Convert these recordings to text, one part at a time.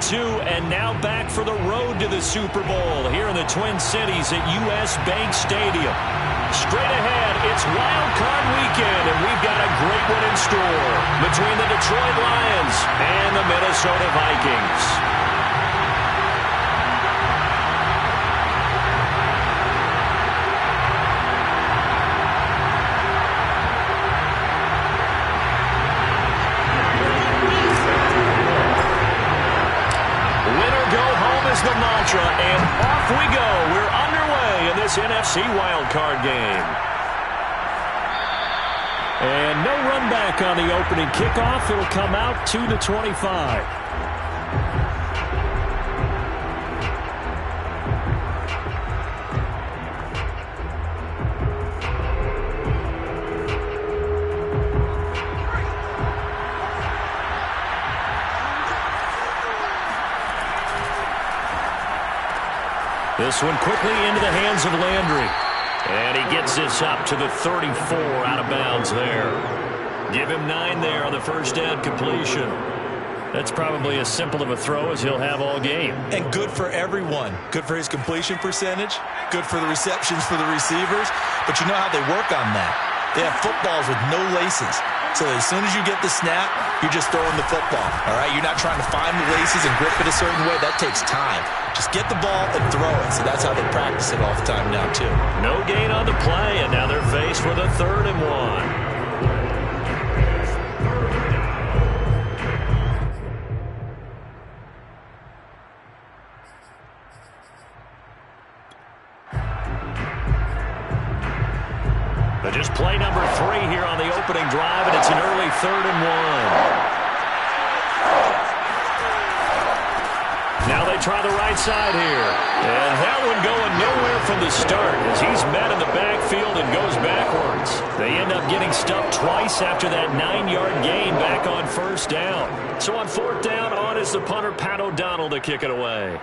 and now back for the road to the Super Bowl here in the Twin Cities at U.S. Bank Stadium. Straight ahead, it's Wild Card Weekend, and we've got a great one in store between the Detroit Lions and the Minnesota Vikings. The mantra, and off we go. We're underway in this NFC wildcard game. And no run back on the opening kickoff. It'll come out to the 25. This one quickly into the hands of Landry. And he gets this up to the 34 out of bounds there. Give him 9 there on the first down completion. That's probably as simple of a throw as he'll have all game. And good for everyone. Good for his completion percentage. Good for the receptions for the receivers. But you know how they work on that. They have footballs with no laces. So as soon as you get the snap, you're just throwing the football. All right? You're not trying to find the laces and grip it a certain way. That takes time. Just get the ball and throw it. So that's how they practice it all the time now, too. No gain on the play, and now they're faced with a 3rd and 1. But just play number 3 here on the opening drive, and it's an early 3rd and 1. Now they try the right side here. And that one going nowhere from the start as he's met in the backfield and goes backwards. They end up getting stuffed twice after that 9-yard gain back on 1st down. So on 4th down, on is the punter, Pat O'Donnell, to kick it away.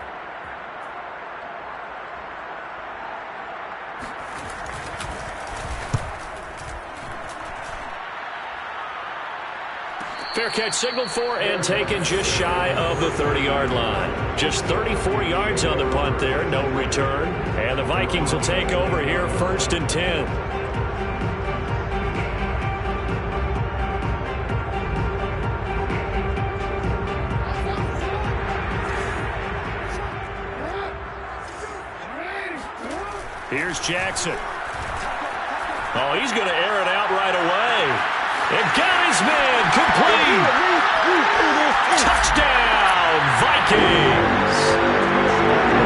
Fair catch signaled for and taken just shy of the 30-yard line. Just 34 yards on the punt there, no return. And the Vikings will take over here 1st and 10. Here's Jackson. Oh, he's going to air it out right away. And got his man complete. Touchdown, Vikings.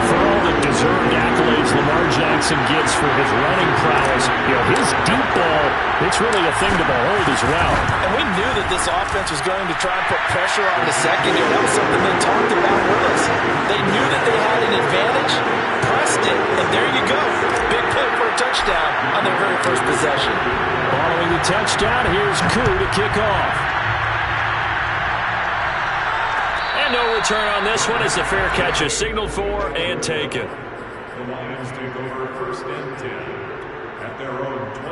For all the deserved accolades Lamar Jackson gets for his running prowess, his deep ball, it's really a thing to behold as well. And we knew that this offense was going to try and put pressure on the secondary. That was something they talked about with us. They knew that they had an advantage, pressed it, and there you go. Big play for a touchdown on their very first possession. Following the touchdown, here's Koo to kick off. And no return on this one as the fair catch is signaled for and taken. The Lions take over 1st and 10 at their own 25.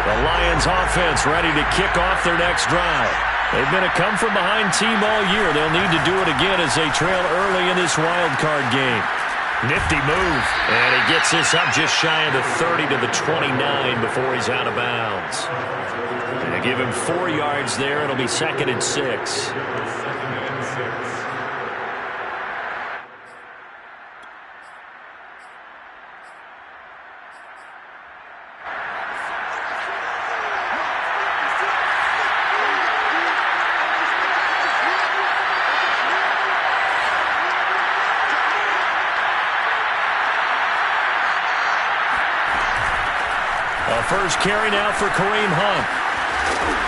The Lions offense ready to kick off their next drive. They've been a come-from-behind team all year. They'll need to do it again as they trail early in this wild card game. Nifty move, and he gets this up just shy of the 30 to the 29 before he's out of bounds. And they give him 4 yards there. It'll be 2nd and 6. First carry now for Kareem Hunt.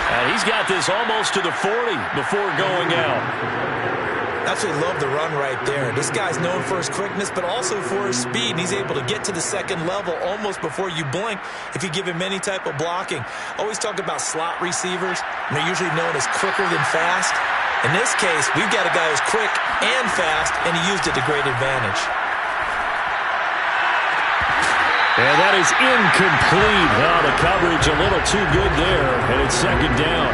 And he's got this almost to the 40 before going out. Absolutely love the run right there. This guy's known for his quickness, but also for his speed. And he's able to get to the 2nd level almost before you blink if you give him any type of blocking. Always talk about slot receivers, and they're usually known as quicker than fast. In this case, we've got a guy who's quick and fast, and he used it to great advantage. And that is incomplete. Oh, the coverage a little too good there, and it's 2nd down.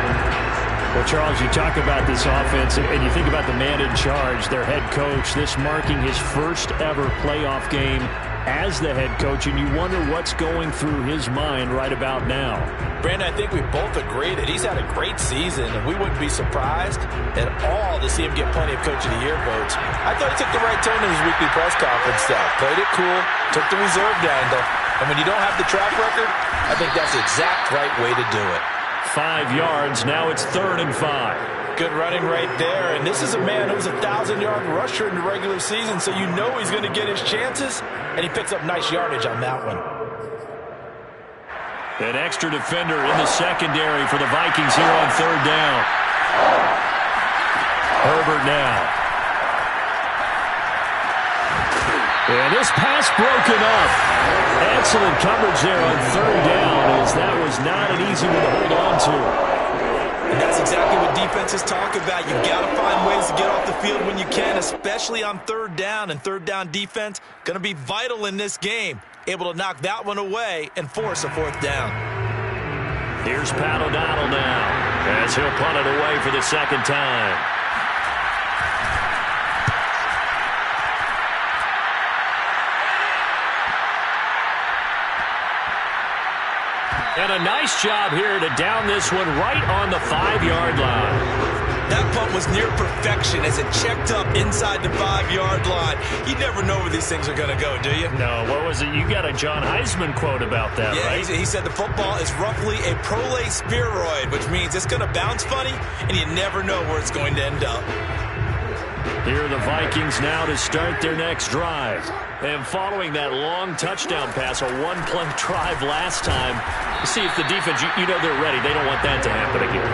Well, Charles, you talk about this offense, and you think about the man in charge, their head coach, this marking his first ever playoff game as the head coach, and you wonder what's going through his mind right about now. Brandon, I think we both agree that he's had a great season, and we wouldn't be surprised at all to see him get plenty of Coach of the Year votes. I thought he took the right tone in his weekly press conference, though. Played it cool, took the reserved angle, and when you don't have the track record, I think that's the exact right way to do it. 5 yards, now it's 3rd and 5. Good running right there, and this is a man who was a 1,000-yard rusher in the regular season, so you know he's going to get his chances, and he picks up nice yardage on that one. An extra defender in the secondary for the Vikings here on 3rd down. Herbert now. And this pass broken up. Excellent coverage there on 3rd down, as that was not an easy one to hold on to. And that's exactly what defenses talk about. You've got to find ways to get off the field when you can, especially on 3rd down. And 3rd down defense going to be vital in this game. Able to knock that one away and force a 4th down. Here's Pat O'Donnell now, as he'll punt it away for the 2nd time. And a nice job here to down this one right on the 5-yard line. That punt was near perfection as it checked up inside the 5-yard line. You never know where these things are going to go, do you? No, what was it? You got a John Heisman quote about that, yeah, right? He said the football is roughly a prolate spheroid, which means it's going to bounce funny, and you never know where it's going to end up. Here are the Vikings now to start their next drive. And following that long touchdown pass, a one-play drive last time, see if the defense, you know they're ready. They don't want that to happen again.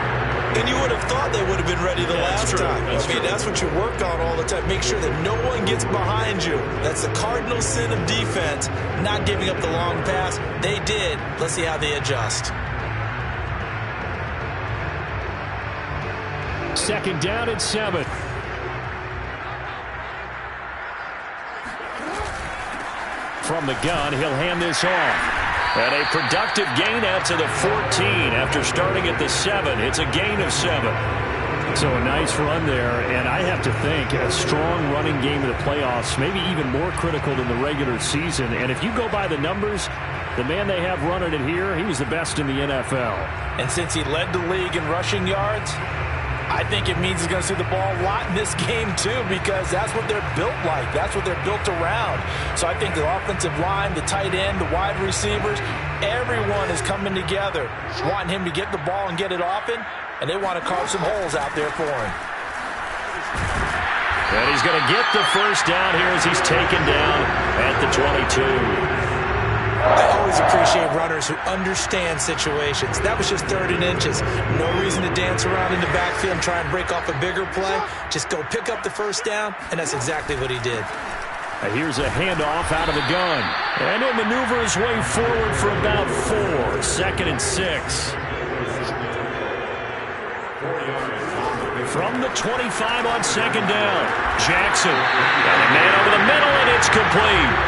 And you would have thought they would have been ready the last time. That's what you work on all the time. Make sure that no one gets behind you. That's the cardinal sin of defense, not giving up the long pass. They did. Let's see how they adjust. 2nd down and 7. From the gun, he'll hand this off. And a productive gain out to the 14 after starting at the 7. It's a gain of 7. So a nice run there, and I have to think a strong running game in the playoffs, maybe even more critical than the regular season. And if you go by the numbers, the man they have running it here, he was the best in the NFL. And since he led the league in rushing yards, I think it means he's going to see the ball a lot in this game, too, because that's what they're built like. That's what they're built around. So I think the offensive line, the tight end, the wide receivers, everyone is coming together, wanting him to get the ball and get it often, and they want to carve some holes out there for him. And he's going to get the 1st down here as he's taken down at the 22. I always appreciate runners who understand situations. That was just 3rd and inches. No reason to dance around in the backfield and try and break off a bigger play. Just go pick up the 1st down, and that's exactly what he did. Here's a handoff out of the gun. And he'll maneuver his way forward for about 4. 2nd and 6. From the 25 on 2nd down. Jackson. And a man over the middle, and it's complete.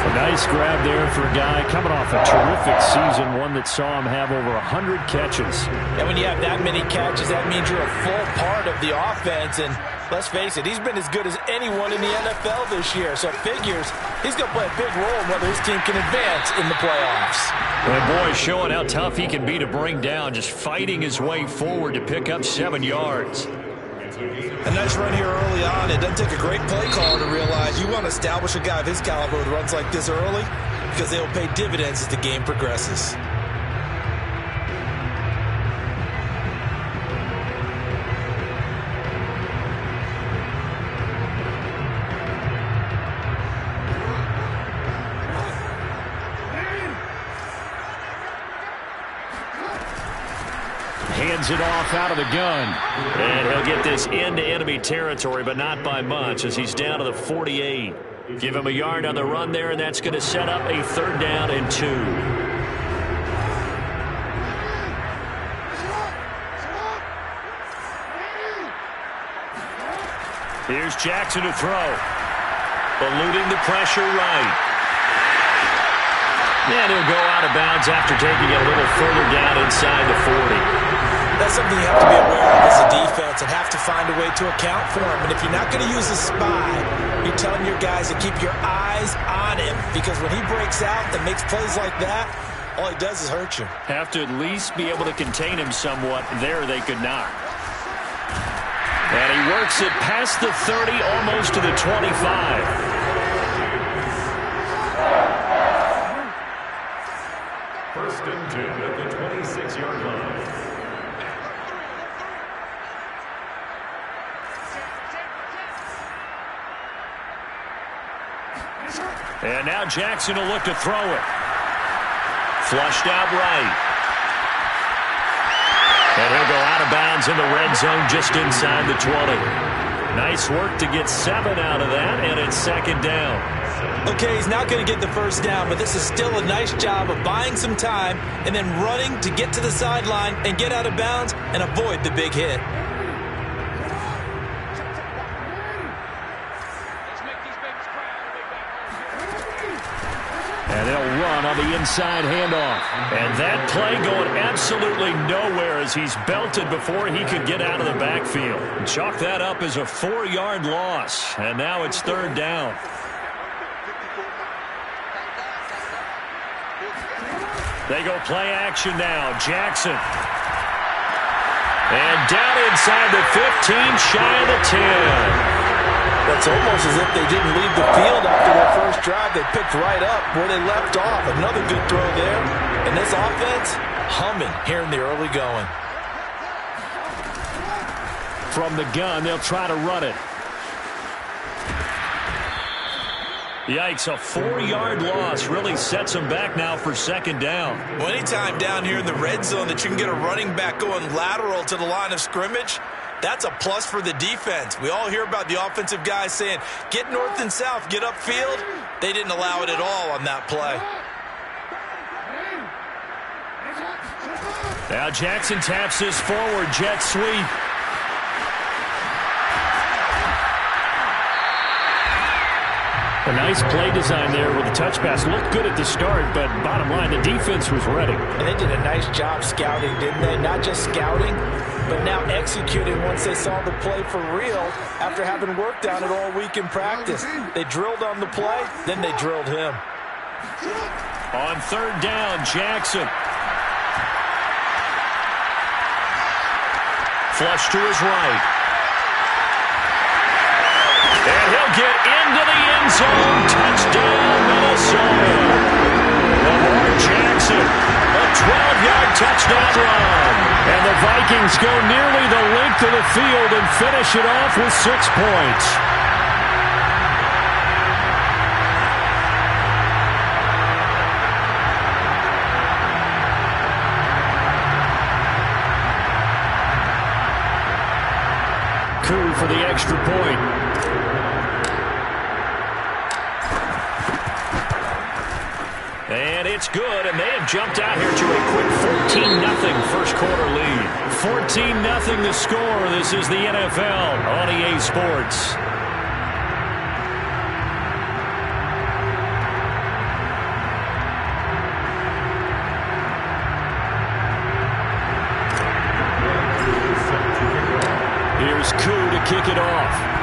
A nice grab there for a guy coming off a terrific season, one that saw him have over 100 catches. And when you have that many catches, that means you're a full part of the offense. And let's face it, he's been as good as anyone in the NFL this year. So it figures he's going to play a big role in whether his team can advance in the playoffs. And boy, showing how tough he can be to bring down, just fighting his way forward to pick up 7 yards. A nice run here early on. It doesn't take a great play caller to realize you want to establish a guy of his caliber who runs like this early because they'll pay dividends as the game progresses. Hands it off out of the gun. And he'll get this into enemy territory, but not by much as he's down to the 48. Give him a yard on the run there, and that's going to set up a 3rd down and 2. Here's Jackson to throw. Eluding the pressure right. And he'll go out of bounds after taking it a little further down inside the 40. That's something you have to be aware of as a defense and have to find a way to account for him. And if you're not going to use a spy, you're telling your guys to keep your eyes on him, because when he breaks out and makes plays like that, all he does is hurt you. Have to at least be able to contain him somewhat. There they could not. And he works it past the 30, almost to the 25. First and 10 at the 26-yard line. And now Jackson will look to throw it. Flushed out right. And he'll go out of bounds in the red zone just inside the 20. Nice work to get 7 out of that, and it's second down. Okay, he's not going to get the first down, but this is still a nice job of buying some time and then running to get to the sideline and get out of bounds and avoid the big hit. And they'll run on the inside handoff. And that play going absolutely nowhere as he's belted before he could get out of the backfield. Chalk that up as a 4-yard loss. And now it's third down. They go play action now. Jackson. And down inside the 15, shy of the 10. It's almost as if they didn't leave the field after their first drive. They picked right up where they left off. Another good throw there. And this offense, humming here in the early going. From the gun, they'll try to run it. Yikes, a 4-yard loss really sets them back now for second down. Well, anytime down here in the red zone that you can get a running back going lateral to the line of scrimmage, that's a plus for the defense. We all hear about the offensive guys saying, get north and south, get upfield. They didn't allow it at all on that play. Now Jackson taps his forward jet sweep. A nice play design there with the touch pass. Looked good at the start, but bottom line, the defense was ready. And they did a nice job scouting, didn't they? Not just scouting, but now executing once they saw the play for real after having worked on it all week in practice. They drilled on the play, then they drilled him. On third down, Jackson. Flush to his right. And he'll get into the end zone. Touchdown, Minnesota. Lamar Jackson, a 12-yard touchdown run. And the Vikings go nearly the length of the field and finish it off with 6 points. Coup for the extra point. And it's good, and they have jumped out here to a quick 14-0 first quarter lead. 14-0 the score. This is the NFL on EA Sports. Here's Koo to kick it off.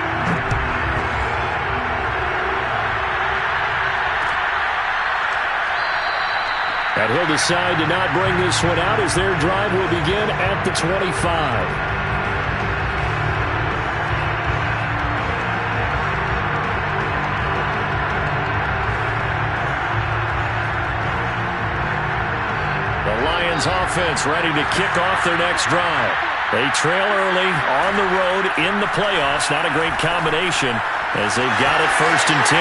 And he'll decide to not bring this one out as their drive will begin at the 25. The Lions offense ready to kick off their next drive. They trail early on the road in the playoffs. Not a great combination as they've got it first and 10.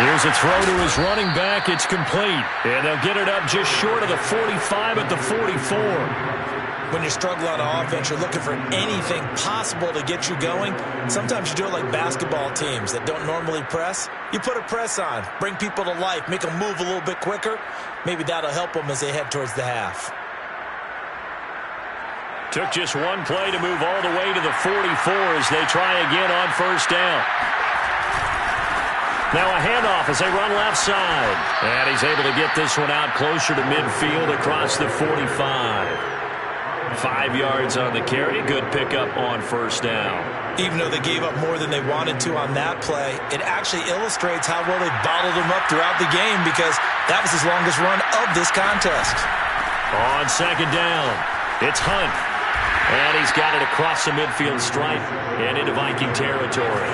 Here's a throw to his running back. It's complete. And they'll get it up just short of the 45 at the 44. When you struggle on offense, you're looking for anything possible to get you going. Sometimes you do it like basketball teams that don't normally press. You put a press on, bring people to life, make them move a little bit quicker. Maybe that'll help them as they head towards the half. Took just one play to move all the way to the 44 as they try again on first down. Now a handoff as they run left side. And he's able to get this one out closer to midfield across the 45. 5 yards on the carry. Good pickup on first down. Even though they gave up more than they wanted to on that play, it actually illustrates how well they bottled them up throughout the game, because that was his longest run of this contest. On second down, it's Hunt. And he's got it across the midfield stripe and into Viking territory.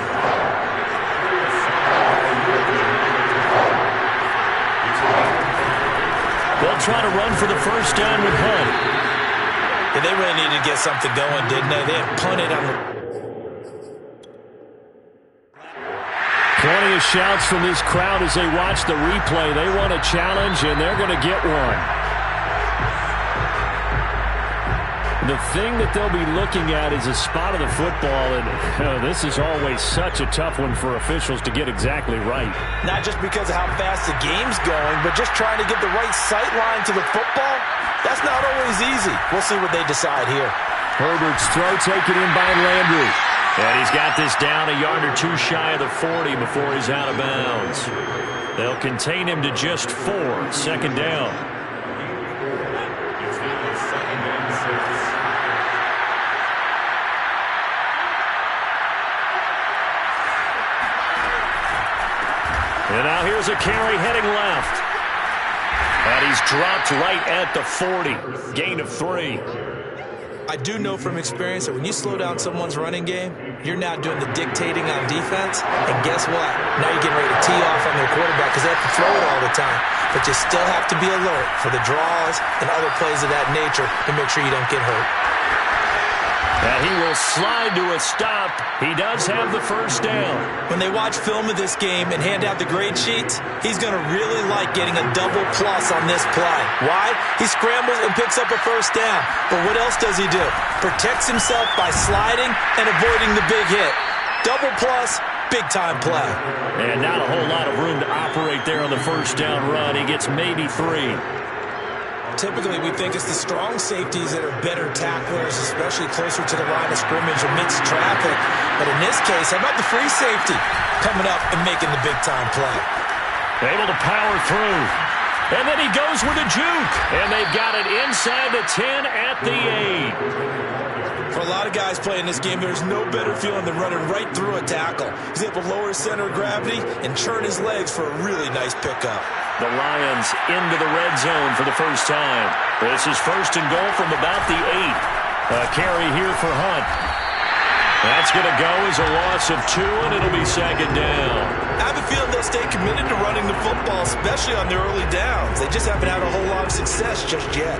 They'll try to run for the first down with Hunt. Yeah, they really needed to get something going, didn't they? They had punted on the... Plenty of shouts from this crowd as they watch the replay. They want a challenge, and they're going to get one. The thing that they'll be looking at is a spot of the football, and this is always such a tough one for officials to get exactly right. Not just because of how fast the game's going, but just trying to get the right sight line to the football. That's not always easy. We'll see what they decide here. Herbert's throw taken in by Landry. And he's got this down a yard or two shy of the 40 before he's out of bounds. They'll contain him to just 4. Second down. And now here's a carry heading left. And he's dropped right at the 40. Gain of 3. I do know from experience that when you slow down someone's running game, you're now doing the dictating on defense. And guess what? Now you're getting ready to tee off on their quarterback because they have to throw it all the time. But you still have to be alert for the draws and other plays of that nature to make sure you don't get hurt. And he will slide to a stop. He does have the first down. When they watch film of this game and hand out the grade sheets, he's going to really like getting a double plus on this play. Why? He scrambles and picks up a first down. But what else does he do? Protects himself by sliding and avoiding the big hit. Double plus, big-time play. And not a whole lot of room to operate there on the first down run. He gets maybe 3. Typically, we think it's the strong safeties that are better tacklers, especially closer to the line of scrimmage amidst traffic. But in this case, how about the free safety coming up and making the big-time play? Able to power through. And then he goes with a juke. And they've got it inside the 10 at the 8. For a lot of guys playing this game, there's no better feeling than running right through a tackle. He's able to lower his center of gravity and churn his legs for a really nice pickup. The Lions into the red zone for the first time. This is first and goal from about the 8. A carry here for Hunt. That's going to go as a loss of 2, and it'll be second down. I have a feeling they'll stay committed to running the football, especially on their early downs. They just haven't had a whole lot of success just yet.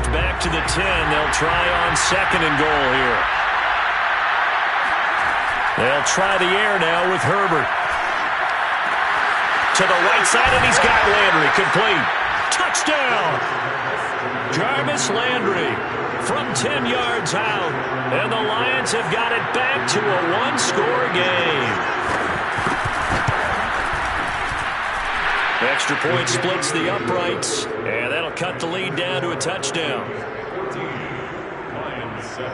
Back to the 10. They'll try on second and goal here. They'll try the air now with Herbert. To the right side, and he's got Landry. Complete. Touchdown! Jarvis Landry from 10 yards out. And the Lions have got it back to a one-score game. Extra point splits the uprights, and that'll cut the lead down to a touchdown. 14, Lions 7.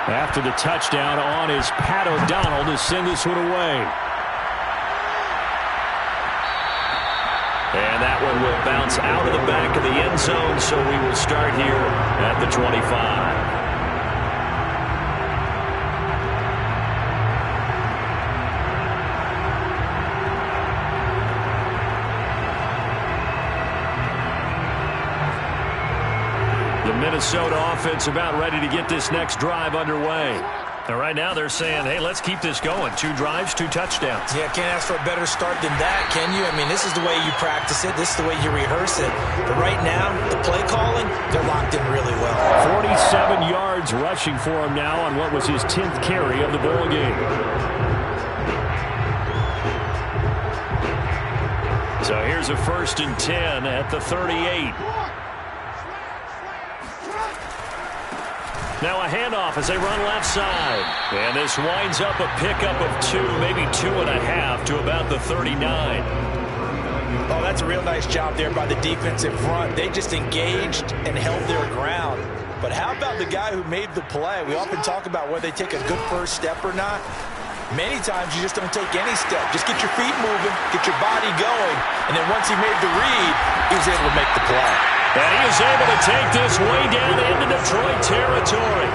After the touchdown on is Pat O'Donnell to send this one away. And that one will bounce out of the back of the end zone, so we will start here at the 25. Minnesota offense about ready to get this next drive underway. And right now they're saying, hey, let's keep this going. 2 drives, 2 touchdowns. Yeah, can't ask for a better start than that, can you? I mean, this is the way you practice it. This is the way you rehearse it. But right now, the play calling, they're locked in really well. 47 yards rushing for him now on what was his 10th carry of the ball game. So here's a 1st and 10 at the 38. Now a handoff as they run left side. And this winds up a pickup of 2, maybe 2.5 to about the 39. Oh, Oh, that's a real nice job there by the defensive front. They just engaged and held their ground. But how about the guy who made the play? We often talk about whether they take a good first step or not. Many times you just don't take any step. Just get your feet moving, get your body going, and then once he made the read, he was able to make the play. And he is able to take this way down into Detroit territory.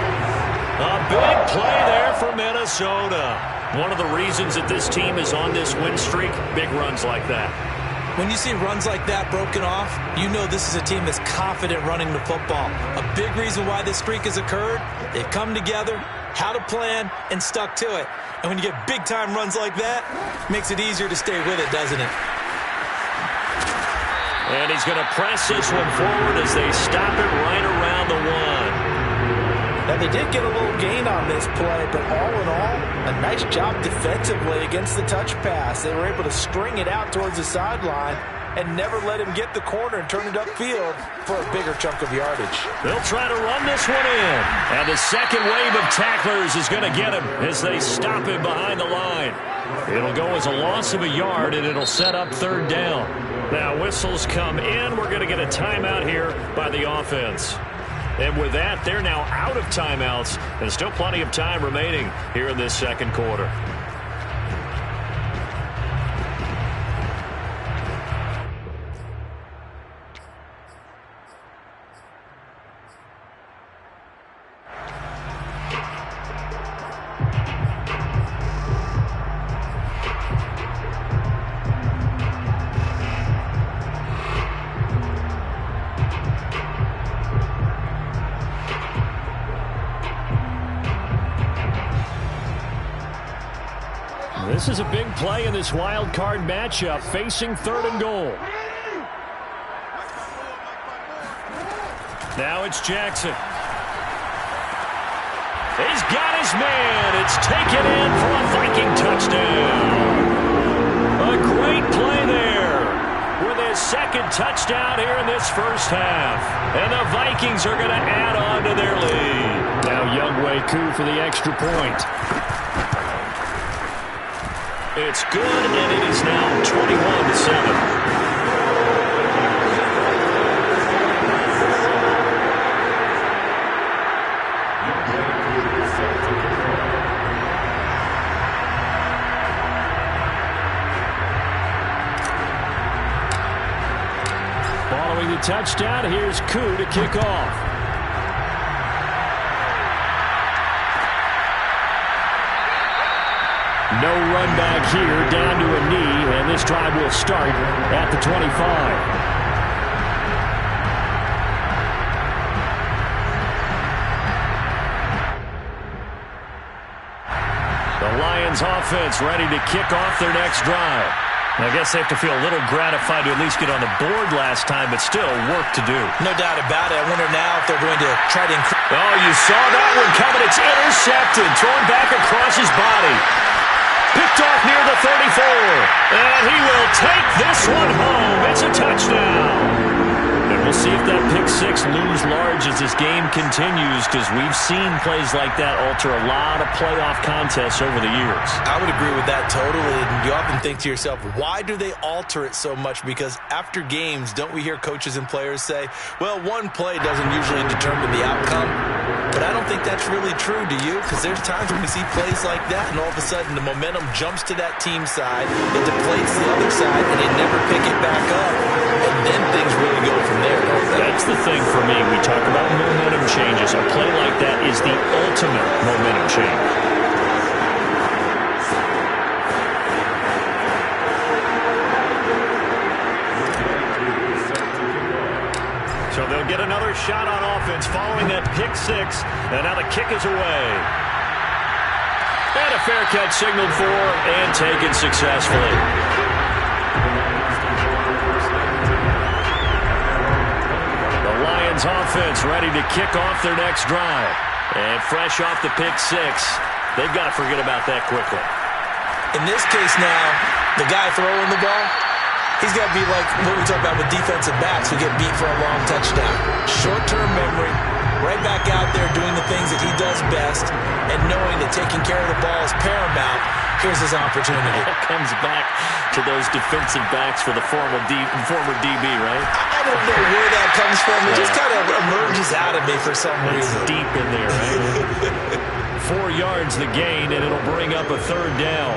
A big play there for Minnesota. One of the reasons that this team is on this win streak, big runs like that. When you see runs like that broken off, you know this is a team that's confident running the football. A big reason why this streak has occurred, they've come together, had a plan, and stuck to it. And when you get big-time runs like that, it makes it easier to stay with it, doesn't it? And he's going to press this one forward as they stop it right around the one. Now, they did get a little gain on this play, but all in all, a nice job defensively against the touch pass. They were able to string it out towards the sideline and never let him get the corner and turn it upfield for a bigger chunk of yardage. They'll try to run this one in. And the second wave of tacklers is going to get him as they stop him behind the line. It'll go as a loss of a yard, and it'll set up third down. Now, whistles come in. We're going to get a timeout here by the offense. And with that, they're now out of timeouts, and still plenty of time remaining here in this second quarter. This is a big play in this wild card matchup, facing third and goal. Now it's Jackson. He's got his man. It's taken in for a Viking touchdown. A great play there with his second touchdown here in this first half. And the Vikings are going to add on to their lead. Now Younghoe Koo for the extra point. It's good, and it is now 21-7. Following the touchdown, here's Koo to kick off. No run back here, down to a knee, and this drive will start at the 25. The Lions offense ready to kick off their next drive. I guess they have to feel a little gratified to at least get on the board last time, but still work to do. No doubt about it. I wonder now if they're going to try to increase. Oh, you saw that one coming. It's intercepted, thrown back across his body. Picked off near the 34, and he will take this one home. It's a touchdown. And we'll see if that pick six looms large as this game continues, because we've seen plays like that alter a lot of playoff contests over the years. I would agree with that totally. And you often think to yourself, why do they alter it so much? Because after games, don't we hear coaches and players say, well, one play doesn't usually determine the outcome? But I don't think that's really true, do you? Because there's times when we see plays like that, and all of a sudden the momentum jumps to that team side, it deflates the other side, and they never pick it back up. And then things really go from there, don't they? That's the thing for me. We talk about momentum changes. A play like that is the ultimate momentum change. So they'll get another shot on offense following that pick six. And now the kick is away. And a fair catch signaled for and taken successfully. The Lions offense ready to kick off their next drive. And fresh off the pick six, they've got to forget about that quickly. In this case now, the guy throwing the ball, he's got to be like what we talk about with defensive backs who get beat for a long touchdown. Short-term memory, right back out there doing the things that he does best, and knowing that taking care of the ball is paramount. Here's his opportunity. Comes back to those defensive backs for the former DB, right? I don't know where that comes from. It just kind of emerges out of me for some reason. Deep in there, right? 4 yards the gain, and it'll bring up a third down.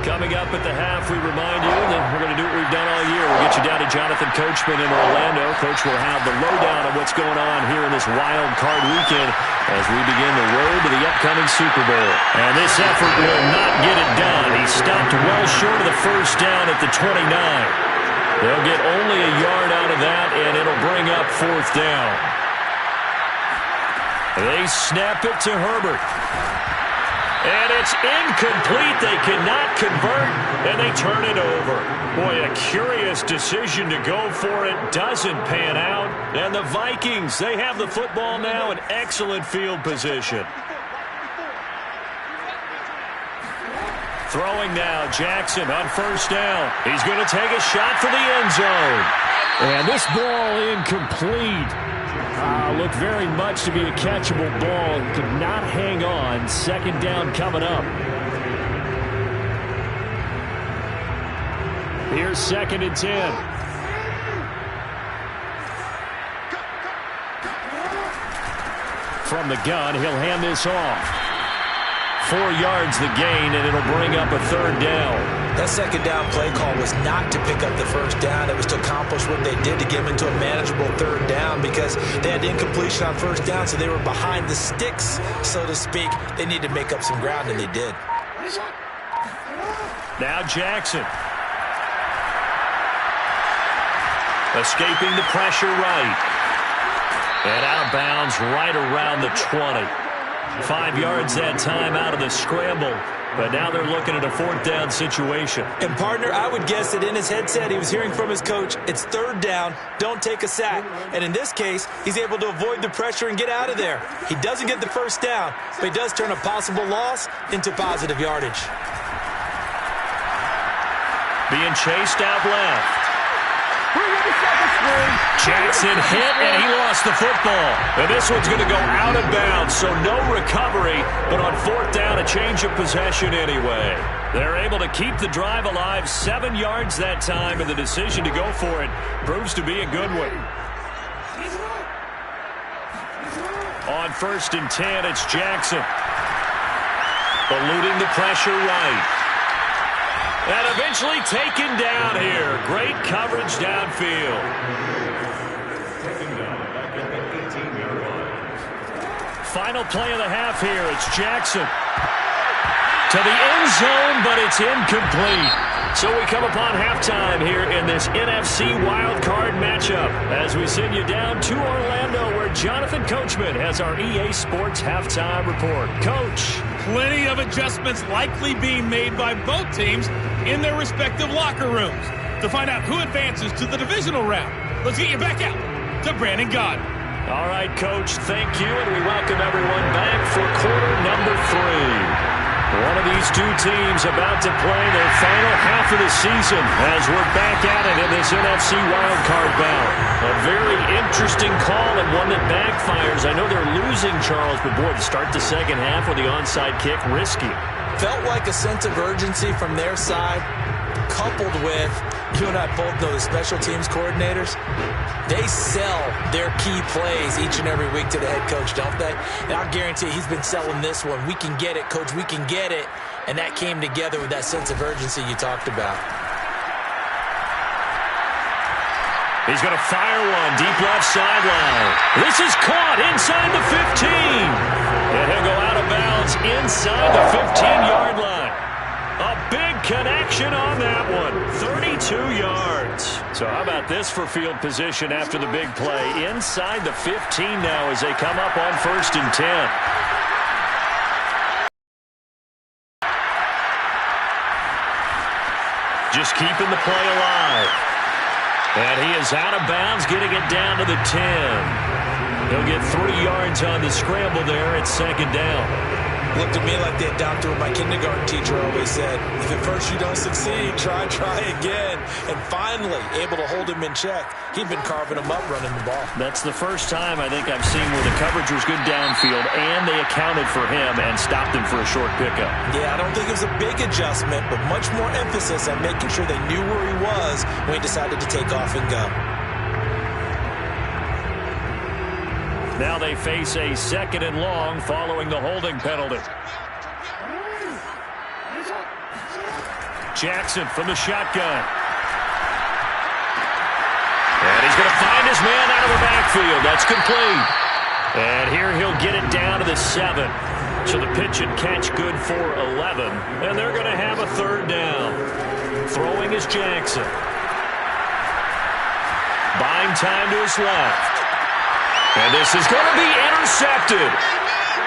Coming up at the half, we remind you that we're going to do what we've done all year. We'll get you down to Jonathan Coachman in Orlando. Coach will have the lowdown of what's going on here in this wild card weekend as we begin the road to the upcoming Super Bowl. And this effort will not get it done. He stopped well short of the first down at the 29. They'll get only a yard out of that, and it'll bring up fourth down. They snap it to Herbert. And it's incomplete. They cannot convert, and they turn it over. Boy, a curious decision to go for it. Doesn't pan out. And the Vikings, they have the football now in excellent field position. Throwing now, Jackson on first down. He's going to take a shot for the end zone. And this ball incomplete. Looked very much to be a catchable ball. Could not hang on. Second down coming up. Here's 2nd and 10. From the gun, he'll hand this off. 4 yards the gain, and it'll bring up a third down. That second down play call was not to pick up the first down. It was to accomplish what they did to get them into a manageable third down because they had incompletion on first down, so they were behind the sticks, so to speak. They needed to make up some ground, and they did. Now Jackson. Escaping the pressure right. And out of bounds right around the 20. 5 yards that time out of the scramble. But now they're looking at a fourth down situation. And, partner, I would guess that in his headset he was hearing from his coach, it's third down, don't take a sack. And in this case, he's able to avoid the pressure and get out of there. He doesn't get the first down, but he does turn a possible loss into positive yardage. Being chased out left. Jackson hit, and he lost the football. And this one's going to go out of bounds, so no recovery. But on fourth down, a change of possession anyway. They're able to keep the drive alive, 7 yards that time, and the decision to go for it proves to be a good one. On 1st and 10, it's Jackson. Eluding the pressure right. And eventually taken down here. Great coverage downfield. Final play of the half here. It's Jackson. To the end zone, but it's incomplete. So we come upon halftime here in this NFC wildcard matchup as we send you down to Orlando where Jonathan Coachman has our EA Sports halftime report. Coach. Plenty of adjustments likely being made by both teams in their respective locker rooms. To find out who advances to the divisional round, let's get you back out to Brandon Gaudin. All right, Coach, thank you, and we welcome everyone back for quarter number 3. One of these two teams about to play their final half of the season as we're back at it in this NFC wildcard bout. A very interesting call and one that backfires. I know they're losing, Charles, but boy, to start the second half with the onside kick, risky. Felt like a sense of urgency from their side, coupled with, you and I both know the special teams coordinators, they sell their key plays each and every week to the head coach, don't they? And I'll guarantee he's been selling this one. We can get it, coach, we can get it. And that came together with that sense of urgency you talked about. He's going to fire one deep left sideline. This is caught inside the 15. And he'll go out of bounds inside the 15-yard line. A big connection on that one. 32 yards. So how about this for field position after the big play? Inside the 15 now as they come up on 1st and 10. Just keeping the play alive. And he is out of bounds, getting it down to the 10. He'll get 3 yards on the scramble there at 2nd down. Looked at me like the adopter what my kindergarten teacher always said. If at first you don't succeed, try again. And finally, able to hold him in check. He'd been carving him up running the ball. That's the first time I think I've seen where the coverage was good downfield and they accounted for him and stopped him for a short pickup. Yeah, I don't think it was a big adjustment, but much more emphasis on making sure they knew where he was when he decided to take off and go. Now they face a 2nd and long following the holding penalty. Jackson from the shotgun. And he's going to find his man out of the backfield. That's complete. And here he'll get it down to the 7. So the pitch and catch good for 11. And they're going to have a 3rd down. Throwing is Jackson. Buying time to his left. And this is going to be intercepted.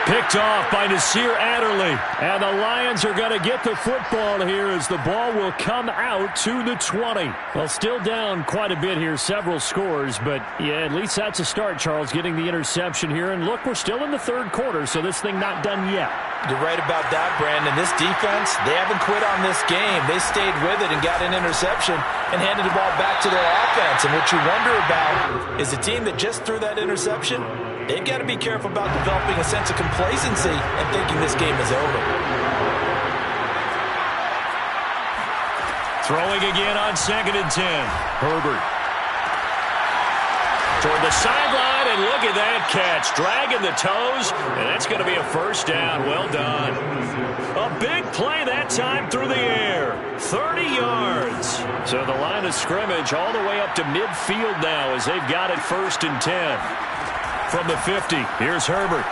Picked off by Nasir Adderley. And the Lions are going to get the football here as the ball will come out to the 20. Well, still down quite a bit here, several scores. But, yeah, at least that's a start, Charles, getting the interception here. And, look, we're still in the 3rd quarter, so this thing not done yet. You're right about that, Brandon. This defense, they haven't quit on this game. They stayed with it and got an interception and handed the ball back to their offense. And what you wonder about is the team that just threw that interception, they've got to be careful about developing a sense of complacency and thinking this game is over. Throwing again on 2nd and 10. Herbert. Toward the sideline, and look at that catch. Dragging the toes, and that's going to be a 1st down. Well done. A big play that time through the air. 30 yards. So the line of scrimmage all the way up to midfield now as they've got it 1st and 10. From the 50, here's Herbert.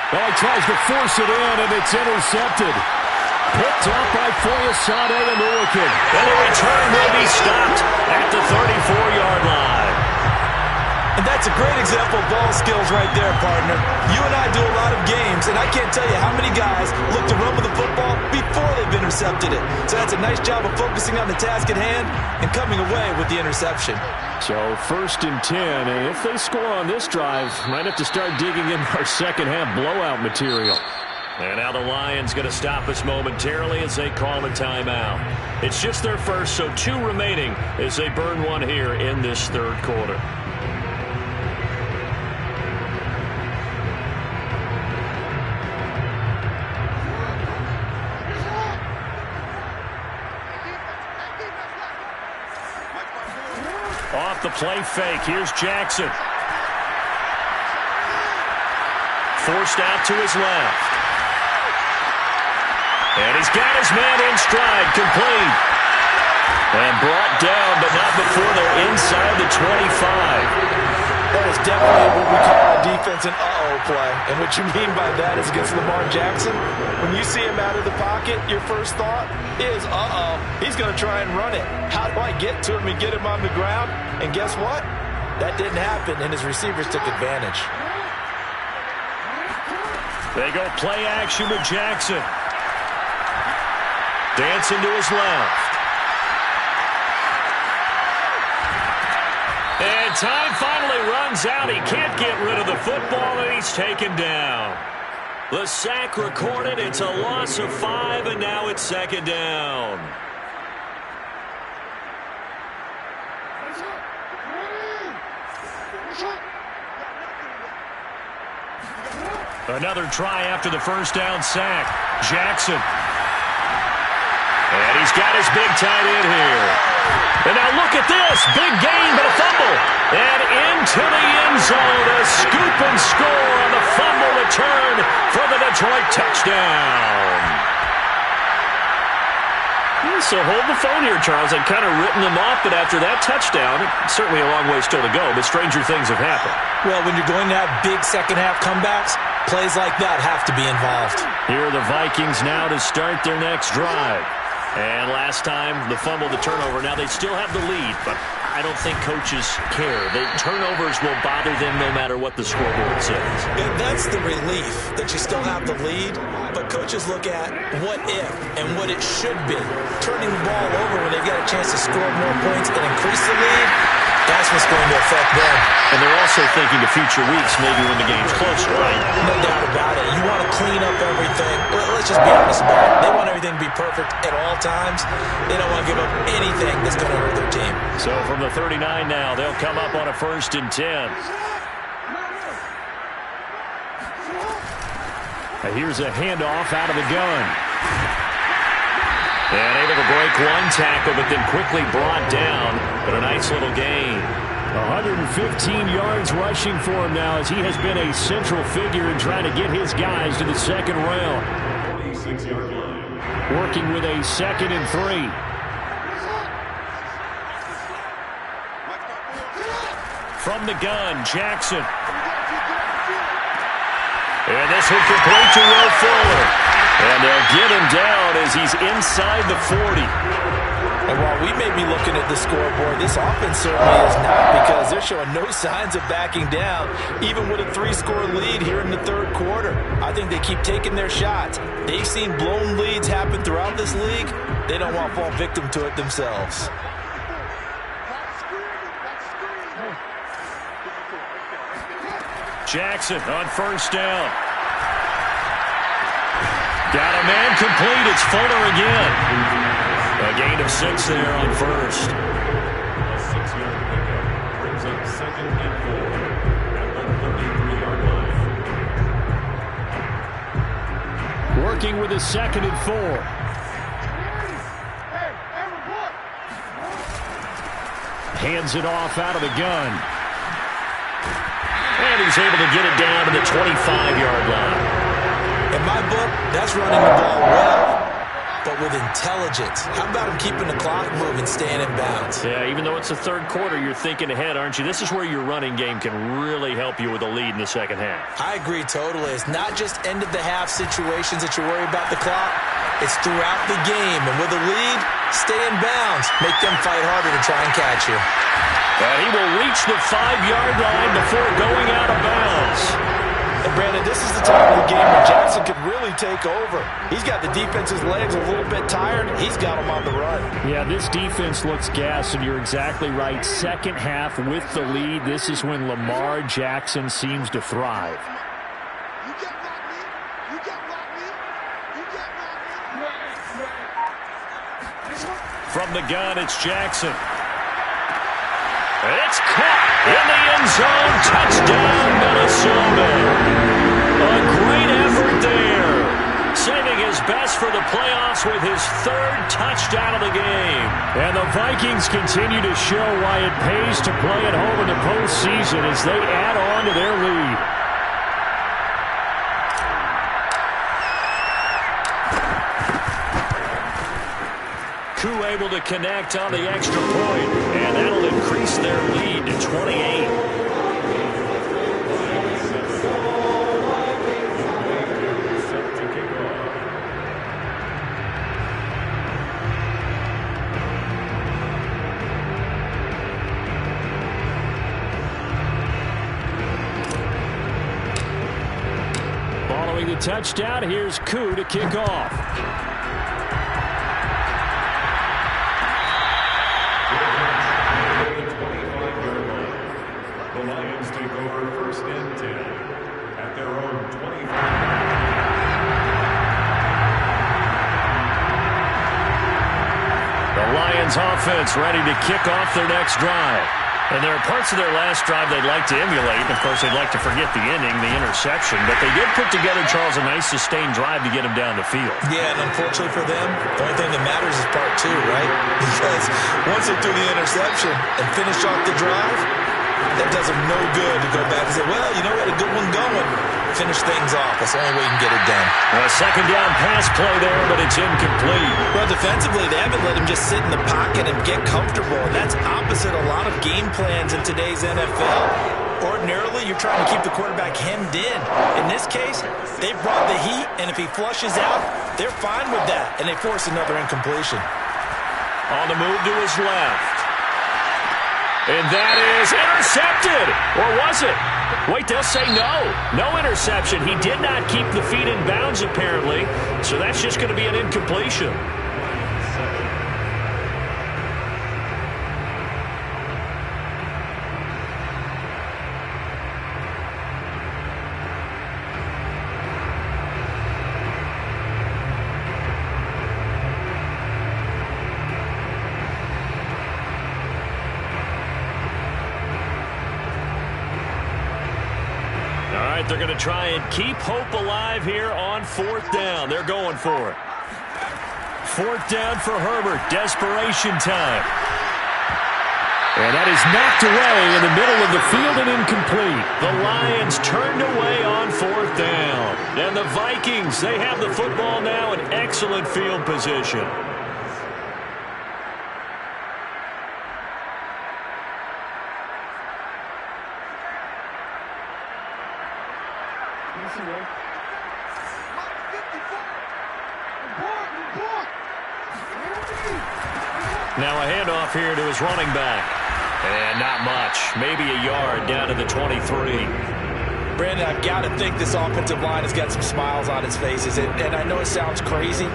Oh, he tries to force it in, and it's intercepted. Picked up by Foyesade and Milliken. And the return will be stopped at the 34-yard line. And that's a great example of ball skills right there, partner. You and I do a lot of games, and I can't tell you how many guys look to run with the football before they've intercepted it. So that's a nice job of focusing on the task at hand and coming away with the interception. So 1st and 10, and if they score on this drive, might have to start digging in our second-half blowout material. And now the Lions going to stop us momentarily as they call a timeout. It's just their first, so 2 remaining as they burn one here in this 3rd quarter. Off the play fake, here's Jackson. Forced out to his left. And he's got his man in stride, complete. And brought down, but not before they're inside the 25. That is definitely what we call a defense an uh-oh play. And what you mean by that is against Lamar Jackson, when you see him out of the pocket, your first thought is, uh-oh, he's going to try and run it. How do I get to him and get him on the ground? And guess what? That didn't happen, and his receivers took advantage. They go play action with Jackson. Dancing to his left. And time finally runs out. He can't get rid of the football, and he's taken down. The sack recorded. It's a loss of 5, and now it's 2nd down. Another try after the 1st down sack. Jackson. And he's got his big tight end here. And now look at this. Big gain, but a fumble. And into the end zone. A scoop and score on the fumble return for the Detroit touchdown. So hold the phone here, Charles. I'd kind of written them off, but after that touchdown, certainly a long way still to go, but stranger things have happened. Well, when you're going to have big second-half comebacks, plays like that have to be involved. Here are the Vikings now to start their next drive. And last time, the fumble, the turnover. Now they still have the lead, but I don't think coaches care. The turnovers will bother them no matter what the scoreboard says. Yeah, that's the relief that you still have the lead, but coaches look at what if and what it should be. Turning the ball over when they've got a chance to score more points and increase the lead, That's what's going to affect them. And they're also thinking to future weeks, maybe when the game's closer, right? No doubt about it. You want to clean up everything. Let's just be honest about it. They want everything to be perfect at all times. They don't want to give up anything that's going to hurt their team. So from the 39 now, they'll come up on a 1st and 10. Here's a handoff out of the gun. And able to break one tackle, but then quickly brought down. But a nice little gain. 115 yards rushing for him now as he has been a central figure in trying to get his guys to the second round. 46-yard line. Working with a 2nd and 3. From the gun, Jackson. And this will complete to Will Fuller. And they'll get him down as he's inside the 40. And while we may be looking at the scoreboard, this offense certainly is not, because they're showing no signs of backing down, even with a 3-score lead here in the 3rd quarter. I think they keep taking their shots. They've seen blown leads happen throughout this league. They don't want to fall victim to it themselves. Jackson on 1st down. Got a man complete. It's Fuller again. A gain of 6 there on 1st. A 6-yard pickup brings up 2nd and 4 at the 33-yard line. Working with a 2nd and 4. Hands it off out of the gun. And he's able to get it down to the 25-yard line. In my book, that's running the ball well, but with intelligence. How about him keeping the clock moving, staying in bounds? Yeah, even though it's the 3rd quarter, you're thinking ahead, aren't you? This is where your running game can really help you with a lead in the 2nd half. I agree totally. It's not just end-of-the-half situations that you worry about the clock. It's throughout the game. And with a lead, stay in bounds. Make them fight harder to try and catch you. And he will reach the 5-yard line before going out of bounds. And Brandon, this is the time of the game where Jackson could really take over. He's got the defense's legs a little bit tired. He's got them on the run. Yeah, this defense looks gassed, and you're exactly right. 2nd half with the lead. This is when Lamar Jackson seems to thrive. From the gun, it's Jackson. It's caught in the end zone. Touchdown, Minnesota. A great effort there. Saving his best for the playoffs with his 3rd touchdown of the game. And the Vikings continue to show why it pays to play at home in the postseason as they add on to their lead. Koo able to connect on the extra point, and that'll increase their lead to 28. Following the touchdown, here's Koo to kick off. Offense ready to kick off their next drive. And there are parts of their last drive they'd like to emulate. Of course, they'd like to forget the ending, the interception. But they did put together, Charles, a nice sustained drive to get him down the field. Yeah, and unfortunately for them, the only thing that matters is part 2, right? Because once they threw the interception and finished off the drive, that does them no good to go back and say, well, you know, we had a good one going. Finish things off. That's the only way you can get it done. A 2nd down pass play there, but it's incomplete. Well, defensively, they haven't let him just sit in the pocket and get comfortable. And that's opposite a lot of game plans in today's NFL. Ordinarily, you're trying to keep the quarterback hemmed in. In this case, they brought the heat, and if he flushes out, they're fine with that. And they force another incompletion. On the move to his left. And that is intercepted. Or was it? Wait, they'll say no. No interception. He did not keep the feet in bounds, apparently. So that's just going to be an incompletion. right, they're going to try and keep hope alive here on fourth down. They're going for it. Fourth down for Herbert. Desperation time. And that is knocked away in the middle of the field and incomplete. The Lions turned away on fourth down. And the Vikings, they have the football now in excellent field position. Now a handoff here to his running back. And not much. Maybe a yard down to the 23. Brandon, I've got to think this offensive line has got some smiles on its faces. And I know it sounds crazy,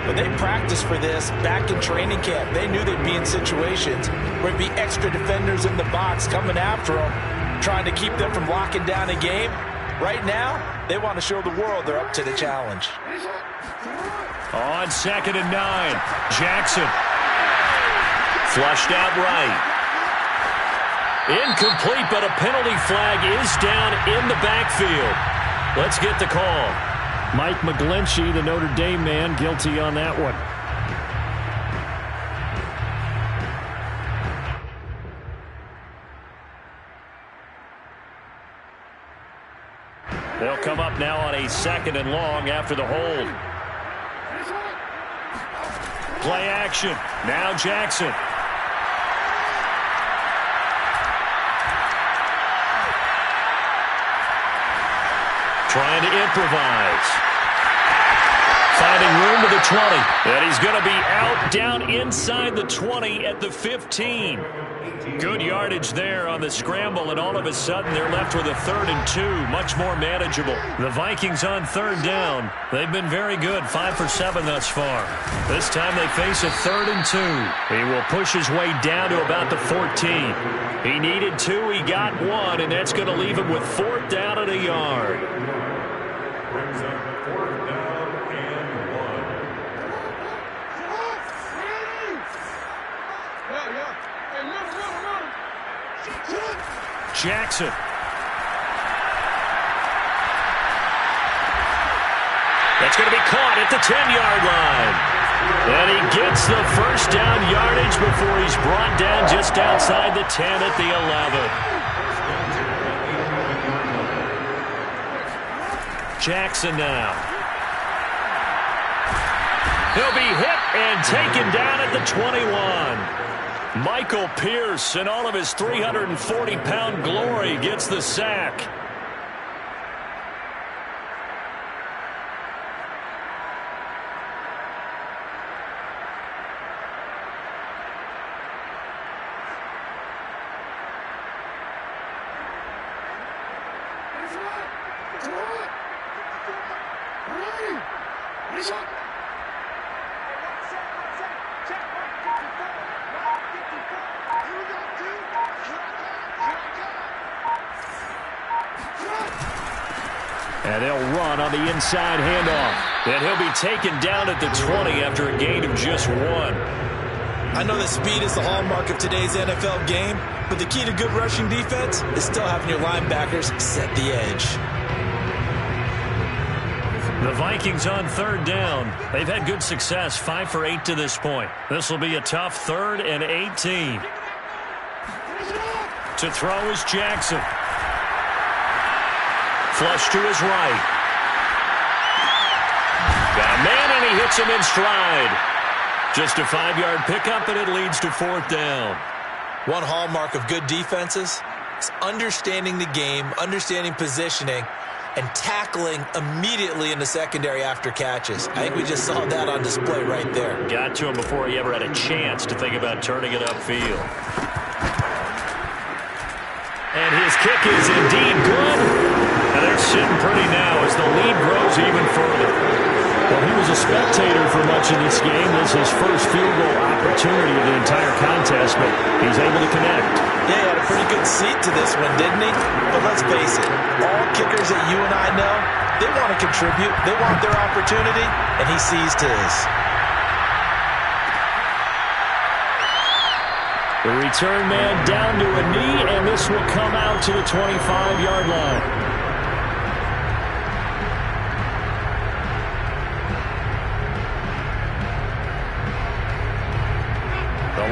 but they practiced for this back in training camp. They knew they'd be in situations where it'd be extra defenders in the box coming after them, trying to keep them from locking down a game. Right now, they want to show the world they're up to the challenge. On 2nd and 9, Jackson. Flushed out right. Incomplete, but a penalty flag is down in the backfield. Let's get the call. Mike McGlinchey, the Notre Dame man, guilty on that one. They'll come up now on a 2nd and long after the hold. Play action. Now Jackson. Trying to improvise. Finding room to the 20. And he's going to be out down inside the 20 at the 15. Good yardage there on the scramble, and all of a sudden they're left with a 3rd and 2. Much more manageable. The Vikings on 3rd down. They've been very good. 5 for 7 thus far. This time they face a 3rd and 2. He will push his way down to about the 14. He needed 2. He got 1, and that's going to leave him with 4th down and a yard. Brings up 4th down and 1. Jackson. That's going to be caught at the 10-yard line. And he gets the 1st down yardage before he's brought down just outside the 10 at the 11. Jackson now. He'll be hit and taken down at the 21. Michael Pierce, in all of his 340-pound glory, gets the sack. And they'll run on the inside handoff. And he'll be taken down at the 20 after a gain of just 1. I know that speed is the hallmark of today's NFL game, but the key to good rushing defense is still having your linebackers set the edge. The Vikings on 3rd down. They've had good success, 5 for 8 to this point. This will be a tough 3rd and 18. To throw is Jackson. Flush to his right. Got a man, and he hits him in stride. Just a 5-yard pickup, and it leads to 4th down. One hallmark of good defenses is understanding the game, understanding positioning, and tackling immediately in the secondary after catches. I think we just saw that on display right there. Got to him before he ever had a chance to think about turning it upfield. And his kick is indeed good. And they're sitting pretty now as the lead grows even further. Well, he was a spectator for much of this game. This is his first field goal opportunity of the entire contest, but he's able to connect. Yeah, he had a pretty good seat to this one, didn't he? But let's face it, all kickers that you and I know, they want to contribute. They want their opportunity, and he seized his. The return man down to a knee, and this will come out to the 25-yard line.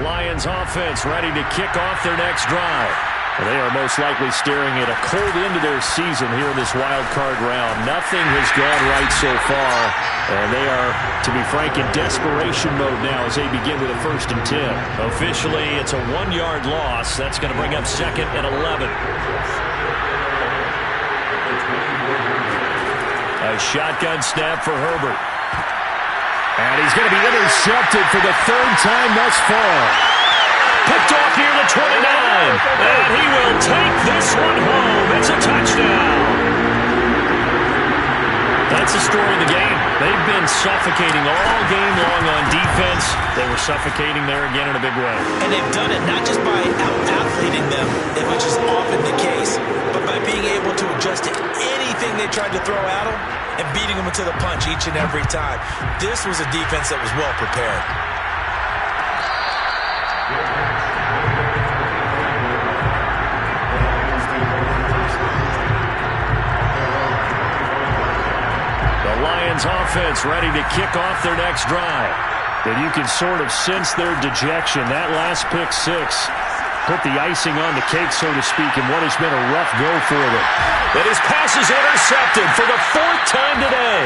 Lions offense ready to kick off their next drive. Well, they are most likely staring at a cold end to their season here in this wild card round. Nothing has gone right so far, and they are, to be frank, in desperation mode now as they begin with a 1st and 10. Officially, it's a 1-yard loss. That's going to bring up 2nd and 11. A shotgun snap for Herbert. And he's going to be intercepted for the 3rd time thus far. Picked off near the 29. And he will take this one home. It's a touchdown. That's the story of the game. They've been suffocating all game long on defense. They were suffocating there again in a big way. And they've done it not just by out-athleting them, which is often the case, but by being able to adjust to anything they tried to throw at them and beating them into the punch each and every time. This was a defense that was well prepared. The Lions offense ready to kick off their next drive. And you can sort of sense their dejection. That last pick six put the icing on the cake, so to speak, in what has been a rough go for them. And his pass is intercepted for the 4th time today.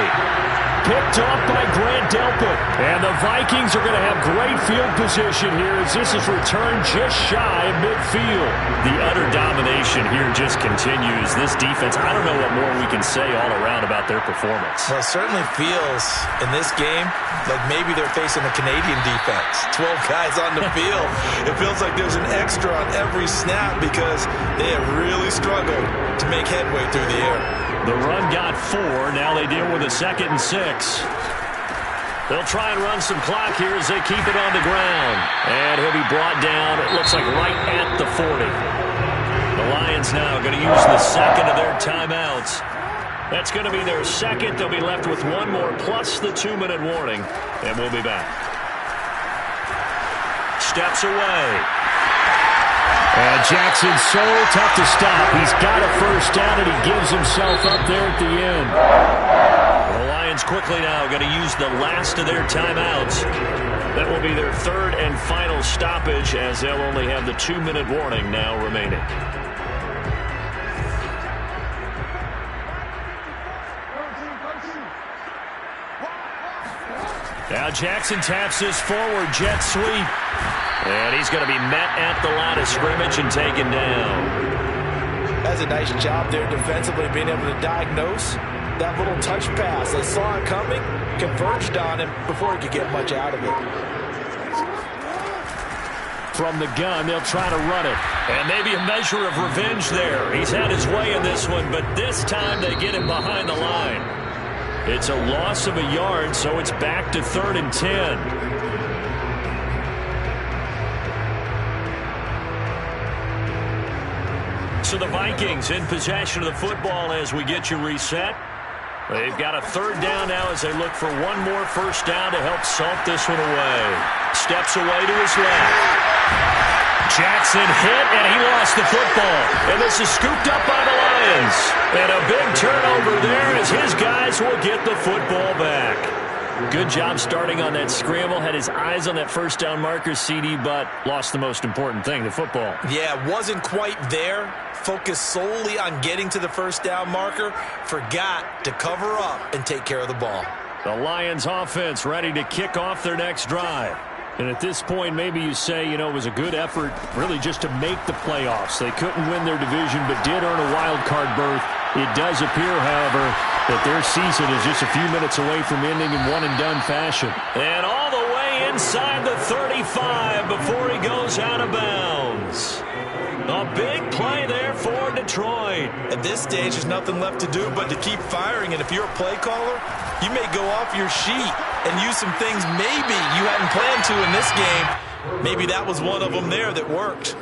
Picked off by Grant Delpit. And the Vikings are going to have great field position here as this is returned just shy of midfield. The utter domination here just continues. This defense, I don't know what more we can say all around about their performance. Well, it certainly feels in this game like maybe they're facing a Canadian defense. 12 guys on the field. It feels like there's an extra on every snap because they have really struggled to make headway through the air. The run got 4. Now they deal with a 2nd and 6. They'll try and run some clock here as they keep it on the ground. And he'll be brought down, it looks like right at the 40. The Lions now going to use the 2nd of their timeouts. That's going to be their 2nd. They'll be left with 1 more plus the 2-minute warning. And we'll be back. Steps away. And Jackson's so tough to stop. He's got a 1st down, and he gives himself up there at the end. The Lions quickly now going to use the last of their timeouts. That will be their 3rd and final stoppage as they'll only have the 2-minute warning now remaining. Now Jackson taps this forward jet sweep. And he's going to be met at the line of scrimmage and taken down. That's a nice job there defensively, being able to diagnose that little touch pass. They saw it coming, converged on him before he could get much out of it. From the gun, they'll try to run it. And maybe a measure of revenge there. He's had his way in this one, but this time they get him behind the line. It's a loss of a yard, so it's back to 3rd and 10. So the Vikings in possession of the football as we get you reset. They've got a 3rd down now as they look for 1 more 1st down to help salt this one away. Steps away to his left. Jackson hit, and he lost the football. And this is scooped up by the Lions. And a big turnover there as his guys will get the football back. Good job starting on that scramble. Had his eyes on that 1st down marker, CD, but lost the most important thing, the football. Yeah, wasn't quite there. Focused solely on getting to the 1st down marker. Forgot to cover up and take care of the ball. The Lions offense ready to kick off their next drive. And at this point, maybe you say, it was a good effort really just to make the playoffs. They couldn't win their division, but did earn a wild card berth. It does appear, however, that their season is just a few minutes away from ending in one-and-done fashion. And all the way inside the 35 before he goes out of bounds. A big play there for Detroit. At this stage, there's nothing left to do but to keep firing. And if you're a play caller, you may go off your sheet and use some things maybe you hadn't planned to in this game. Maybe that was one of them there that worked.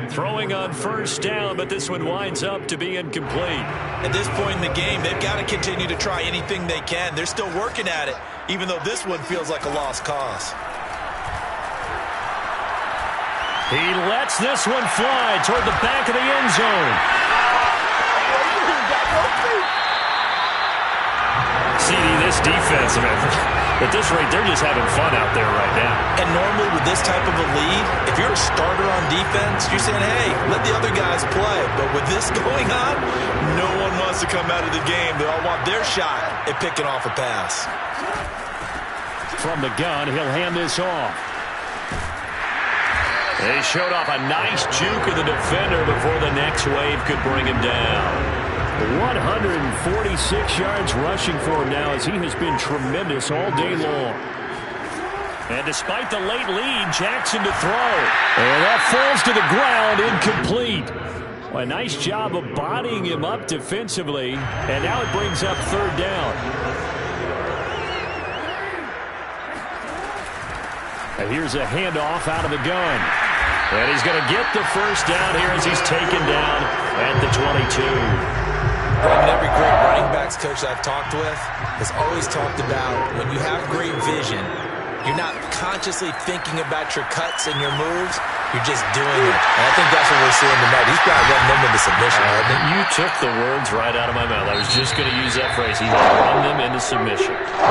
Throwing on 1st down, but this one winds up to be incomplete. At this point in the game, they've got to continue to try anything they can. They're still working at it, even though this one feels like a lost cause. He lets this one fly toward the back of the end zone. CD, this defense, at this rate, they're just having fun out there right now. And normally with with this type of a lead, if you're a starter on defense, you're saying, hey, let the other guys play. But with this going on, no one wants to come out of the game. They all want their shot at picking off a pass. From the gun, he'll hand this off. He showed off a nice juke of the defender before the next wave could bring him down. 146 yards rushing for him now as he has been tremendous all day long. And despite the late lead, Jackson to throw. And that falls to the ground, incomplete. Well, a nice job of bodying him up defensively, and now it brings up third down. And here's a handoff out of the gun. And he's going to get the first down here as he's taken down at the 22. Every great running backs coach I've talked with has always talked about when you have great vision, you're not consciously thinking about your cuts and your moves. You're just doing it. And I think that's what we're seeing tonight. He's got to run them into submission, hasn't he? You took the words right out of my mouth. I was just going to use that phrase. He will run them into submission.